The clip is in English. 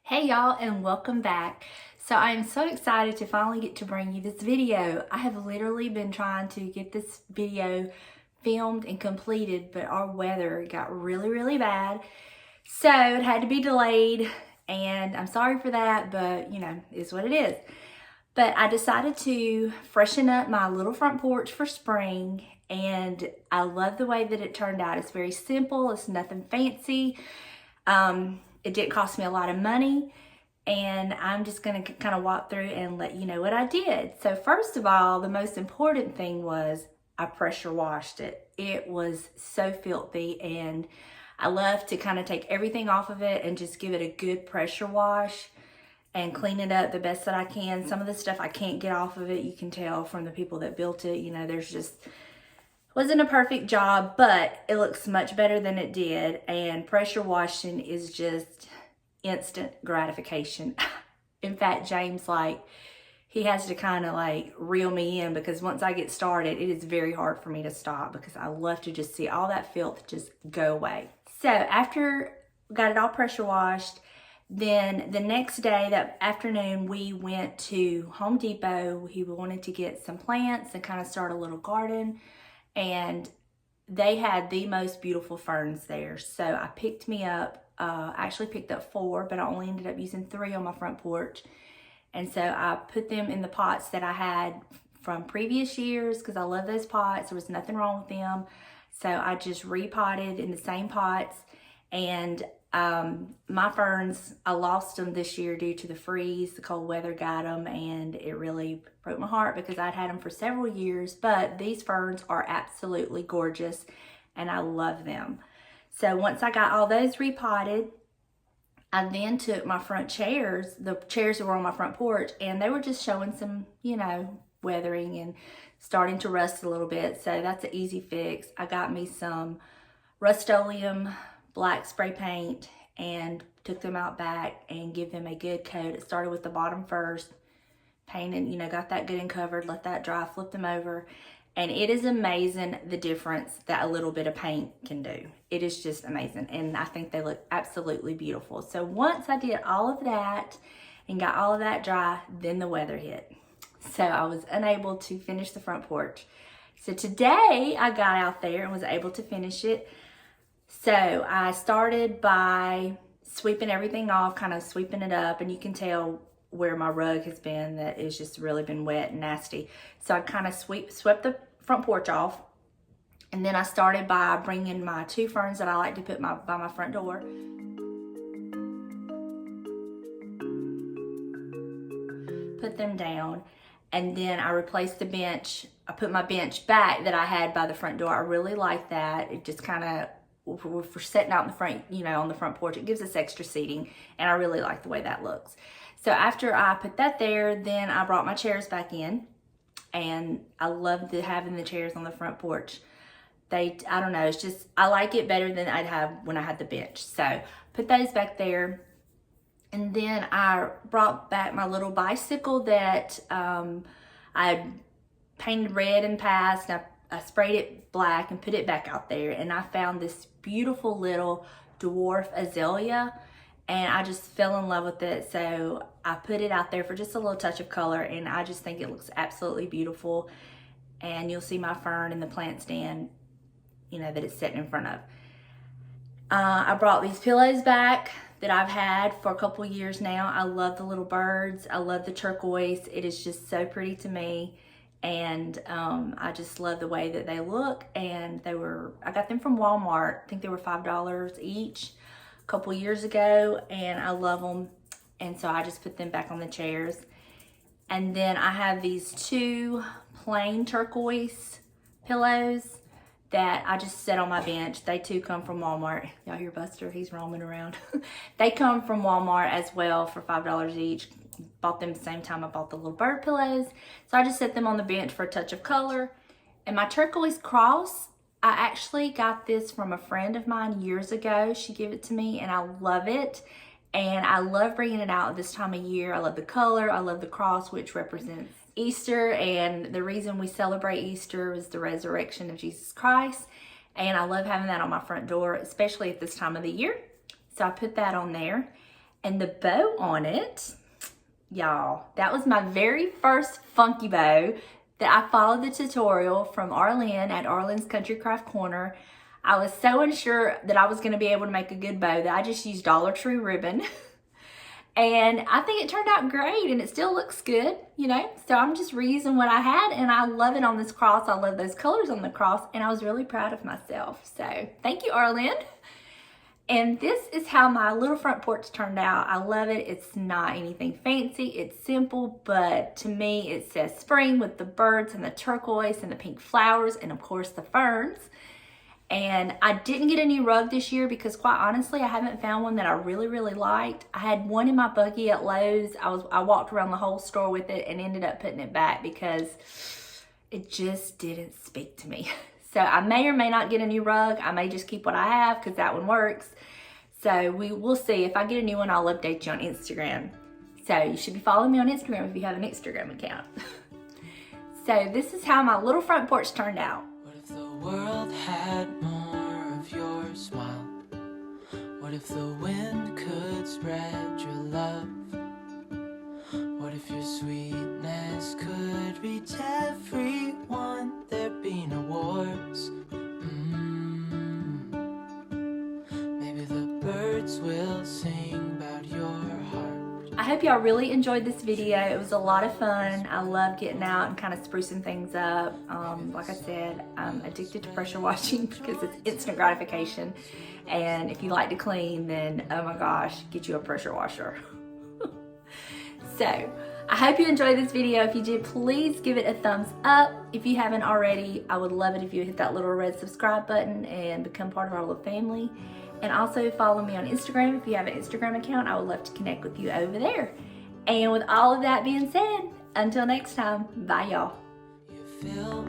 Hey y'all, and welcome back. So I am so excited to finally get to bring you this video. I have literally been trying to get this video filmed and completed, but our weather got really bad. So it had to be delayed, and I'm sorry for that, but you know, it's what it is. But I decided to freshen up my little front porch for spring, and I love the way that it turned out. It's very simple, it's nothing fancy. It didn't cost me a lot of money, and I'm just gonna kind of walk through and let you know what I did. So first of all, the most important thing was I pressure washed it. It was so filthy, and I love to kind of take everything off of it and just give it a good pressure wash and clean it up the best that I can. Some of the stuff I can't get off of it, you can tell from the people that built it. You know, there's just wasn't a perfect job, but it looks much better than it did. And pressure washing is just instant gratification. In fact, James, he has to kind of reel me in, because once I get started, it is very hard for me to stop, because I love to just see all that filth just go away. So after got it all pressure washed, then the next day, that afternoon, we went to Home Depot. He wanted to get some plants and kind of start a little garden. And they had the most beautiful ferns there. So I picked me up, actually picked up 4, but I only ended up using 3 on my front porch. And so I put them in the pots that I had from previous years, because I love those pots. There was nothing wrong with them. So I just repotted in the same pots. And my ferns, I lost them this year due to the freeze. The cold weather got them, and it really broke my heart, because I'd had them for several years. But these ferns are absolutely gorgeous, and I love them. So once I got all those repotted, I then took my front chairs, the chairs that were on my front porch, and they were just showing some, weathering and starting to rust a little bit. So that's an easy fix. I got me some Rust-Oleum black spray paint and took them out back and give them a good coat. It started with the bottom first, painted, got that good and covered, let that dry, flip them over. And it is amazing the difference that a little bit of paint can do. It is just amazing. And I think they look absolutely beautiful. So once I did all of that and got all of that dry, then the weather hit. So I was unable to finish the front porch. So today I got out there and was able to finish it. So I started by sweeping everything off, kind of sweeping it up, and you can tell where my rug has been, that it's just really been wet and nasty. So I kind of swept the front porch off, and then I started by bringing my 2 ferns that I like to put by my front door. Put them down, and then I replaced the bench. I put my bench back that I had by the front door. I really like that. It just kind of, for sitting out in the front, on the front porch, it gives us extra seating, and I really like the way that looks. So after I put that there, then I brought my chairs back in, and I love having the chairs on the front porch. I don't know, it's just, I like it better than I'd have when I had the bench. So put those back there, and then I brought back my little bicycle that I painted red in the past. I sprayed it black and put it back out there, and I found this beautiful little dwarf azalea, and I just fell in love with it. So I put it out there for just a little touch of color, and I just think it looks absolutely beautiful. And you'll see my fern in the plant stand, that it's sitting in front of. I brought these pillows back that I've had for a couple years now. I love the little birds. I love the turquoise. It is just so pretty to me. And I just love the way that they look. And I got them from Walmart. I think they were $5 each a couple years ago, and I love them. And so I just put them back on the chairs. And then I have these 2 plain turquoise pillows that I just set on my bench. They too come from Walmart. Y'all hear Buster? He's roaming around. They come from Walmart as well for $5 each. Bought them the same time I bought the little bird pillows. So I just set them on the bench for a touch of color. And my turquoise cross, I actually got this from a friend of mine years ago. She gave it to me, and I love it. And I love bringing it out this time of year. I love the color. I love the cross, which represents Easter. And the reason we celebrate Easter is the resurrection of Jesus Christ. And I love having that on my front door, especially at this time of the year. So I put that on there. And the bow on it, y'all, that was my very first funky bow that I followed the tutorial from Arlynn at Arlynn's Country Craft Corner. I was so unsure that I was going to be able to make a good bow that I just used Dollar Tree ribbon. And I think it turned out great, and it still looks good, you know. So I'm just reusing what I had, and I love it on this cross. I love those colors on the cross, and I was really proud of myself. So thank you, Arlynn. And this is how my little front porch turned out. I love it. It's not anything fancy. It's simple, but to me it says spring with the birds and the turquoise and the pink flowers and of course the ferns. And I didn't get a new rug this year because quite honestly, I haven't found one that I really, really liked. I had one in my buggy at Lowe's. I walked around the whole store with it and ended up putting it back because it just didn't speak to me. So I may or may not get a new rug. I may just keep what I have because that one works. So we'll see. If I get a new one, I'll update you on Instagram. So you should be following me on Instagram if you have an Instagram account. So this is how my little front porch turned out. What if the world had more of your smile? What if the wind could spread your love? What if your sweetness could reach everyone? There'd be no wars. Maybe the birds will sing about your heart. I hope y'all really enjoyed this video. It was a lot of fun. I love getting out and kind of sprucing things up. Like I said, I'm addicted to pressure washing because it's instant gratification. And if you like to clean, then oh my gosh, get you a pressure washer. So, I hope you enjoyed this video. If you did, please give it a thumbs up. If you haven't already, I would love it if you hit that little red subscribe button and become part of our little family. And also follow me on Instagram. If you have an Instagram account, I would love to connect with you over there. And with all of that being said, until next time, bye y'all. You fill